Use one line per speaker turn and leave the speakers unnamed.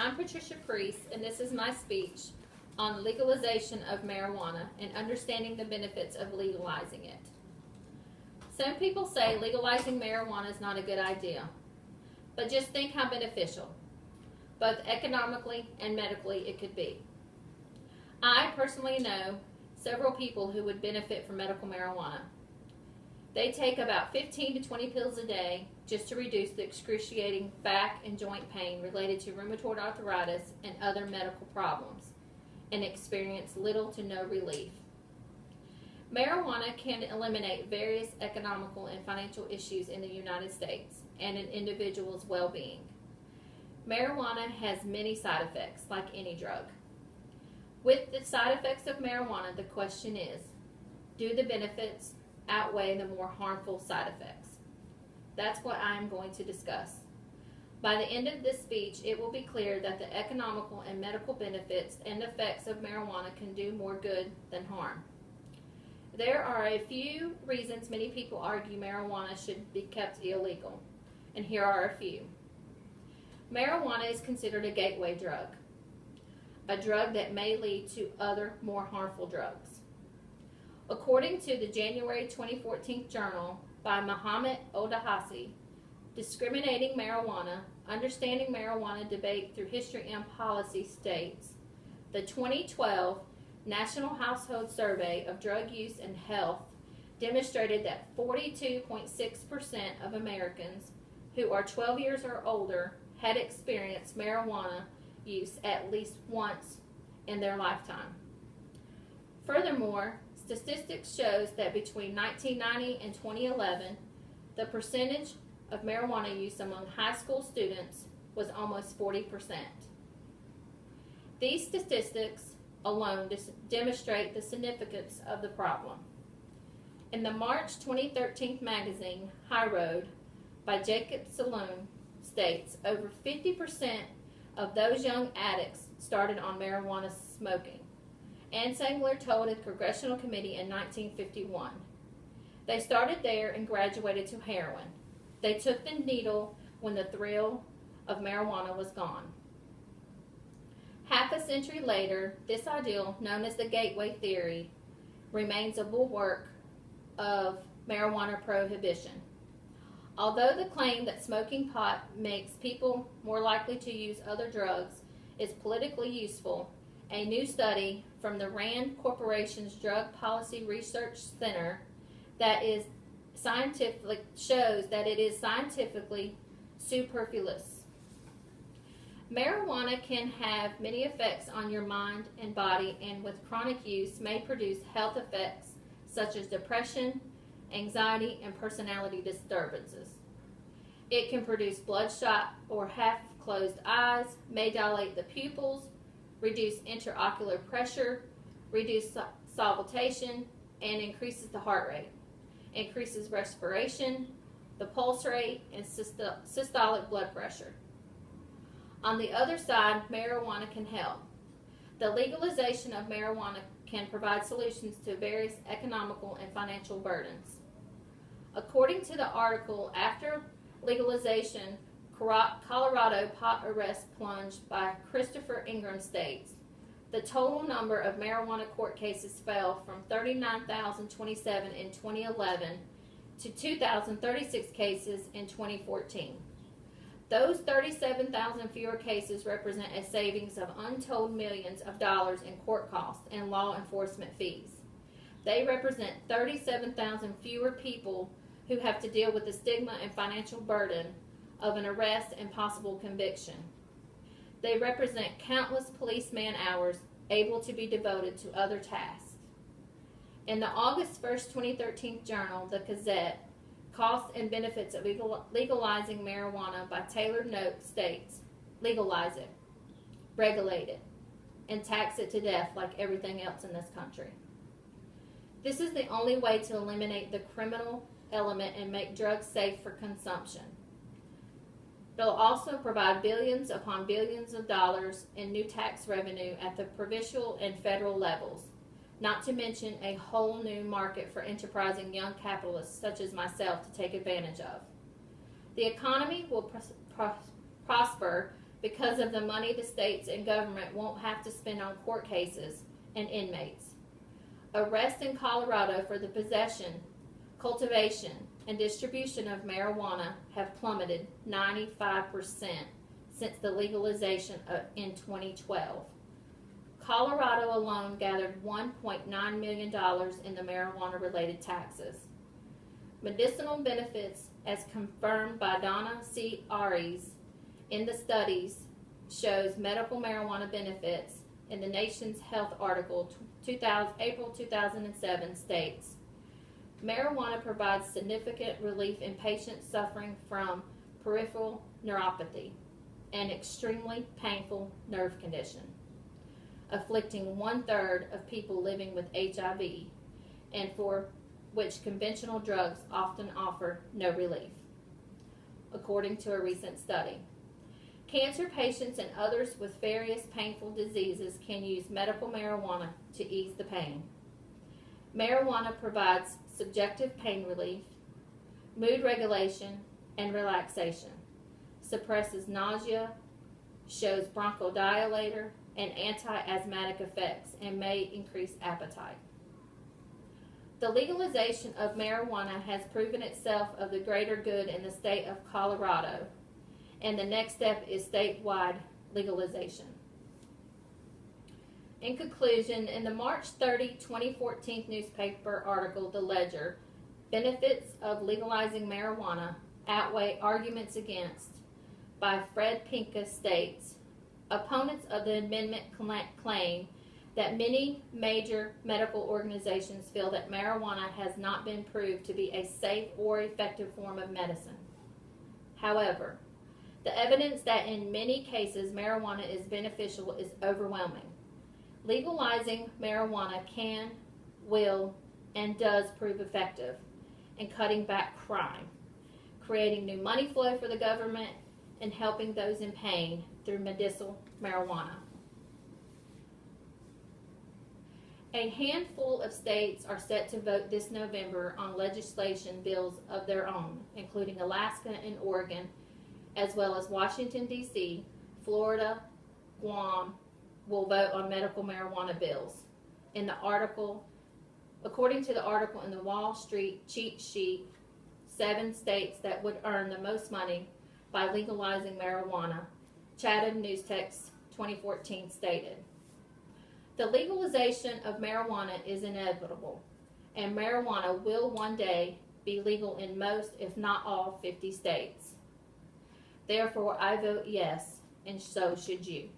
I'm Patricia Preece, and this is my speech on legalization of marijuana and understanding the benefits of legalizing it. Some people say legalizing marijuana is not a good idea, but just think how beneficial, both economically and medically, it could be. I personally know several people who would benefit from medical marijuana. They take about 15 to 20 pills a day just to reduce the excruciating back and joint pain related to rheumatoid arthritis and other medical problems, and experience little to no relief. Marijuana can eliminate various economical and financial issues in the United States and an individual's well-being. Marijuana has many side effects, like any drug. With the side effects of marijuana, the question is, do the benefits outweigh the more harmful side effects? That's what I am going to discuss. By the end of this speech, it will be clear that the economical and medical benefits and effects of marijuana can do more good than harm. There are a few reasons many people argue marijuana should be kept illegal, and here are a few. Marijuana is considered a gateway drug, a drug that may lead to other more harmful drugs. According to the January 2014 journal by Muhammad Odahasi, Discriminating Marijuana, Understanding Marijuana Debate Through History and Policy states, the 2012 National Household Survey of Drug Use and Health demonstrated that 42.6% of Americans who are 12 years or older had experienced marijuana use at least once in their lifetime. Furthermore, statistics shows that between 1990 and 2011, the percentage of marijuana use among high school students was almost 40%. These statistics alone demonstrate the significance of the problem. In the March 2013 magazine, High Road, by Jacob Saloon, states over 50% of those young addicts started on marijuana smoking. Ann Sangler told a congressional committee in 1951. They started there and graduated to heroin. They took the needle when the thrill of marijuana was gone. Half a century later, this ideal, known as the gateway theory, remains a bulwark of marijuana prohibition. Although the claim that smoking pot makes people more likely to use other drugs is politically useful, a new study from the Rand Corporation's Drug Policy Research Center shows that it is scientifically superfluous. Marijuana can have many effects on your mind and body, and with chronic use may produce health effects such as depression, anxiety, and personality disturbances. It can produce bloodshot or half-closed eyes, may dilate the pupils, reduce intraocular pressure, reduce salivation, and increases the heart rate, increases respiration, the pulse rate, and systolic blood pressure. On the other side, marijuana can help. The legalization of marijuana can provide solutions to various economical and financial burdens. According to the article, after legalization, Colorado pot arrest plunged by Christopher Ingram states, the total number of marijuana court cases fell from 39,027 in 2011 to 2,036 cases in 2014. Those 37,000 fewer cases represent a savings of untold millions of dollars in court costs and law enforcement fees. They represent 37,000 fewer people who have to deal with the stigma and financial burden of an arrest and possible conviction. They represent countless police man-hours able to be devoted to other tasks. In the August 1st, 2013 journal, The Gazette, Costs and Benefits of Legalizing Marijuana by Taylor Note states, legalize it, regulate it, and tax it to death like everything else in this country. This is the only way to eliminate the criminal element and make drugs safe for consumption. They'll also provide billions upon billions of dollars in new tax revenue at the provincial and federal levels, not to mention a whole new market for enterprising young capitalists such as myself to take advantage of. The economy will prosper because of the money the states and government won't have to spend on court cases and inmates. Arrests in Colorado for the possession, cultivation, and distribution of marijuana have plummeted 95% since the legalization in 2012. Colorado alone gathered $1.9 million in the marijuana-related taxes. Medicinal benefits, as confirmed by Donna C. Aries in the studies, shows medical marijuana benefits in the Nation's Health article, April 2007, states, marijuana provides significant relief in patients suffering from peripheral neuropathy, an extremely painful nerve condition, afflicting 1/3 of people living with HIV, and for which conventional drugs often offer no relief, according to a recent study. Cancer patients and others with various painful diseases can use medical marijuana to ease the pain. Marijuana provides subjective pain relief, mood regulation, and relaxation, suppresses nausea, shows bronchodilator and anti-asthmatic effects, and may increase appetite. The legalization of marijuana has proven itself of the greater good in the state of Colorado, and the next step is statewide legalization. In conclusion, in the March 30, 2014 newspaper article, The Ledger, benefits of legalizing marijuana outweigh arguments against, by Fred Pinka, states, opponents of the amendment claim that many major medical organizations feel that marijuana has not been proved to be a safe or effective form of medicine. However, the evidence that in many cases marijuana is beneficial is overwhelming. Legalizing marijuana can, will, and does prove effective in cutting back crime, creating new money flow for the government, and helping those in pain through medicinal marijuana. A handful of states are set to vote this November on legislation bills of their own, including Alaska and Oregon, as well as Washington, D.C., Florida, Guam, will vote on medical marijuana bills. In the article, according to the article in the Wall Street cheat sheet, 7 states that would earn the most money by legalizing marijuana, Chatham News Text 2014 stated, the legalization of marijuana is inevitable, and marijuana will one day be legal in most, if not all, 50 states. Therefore, I vote yes, and so should you.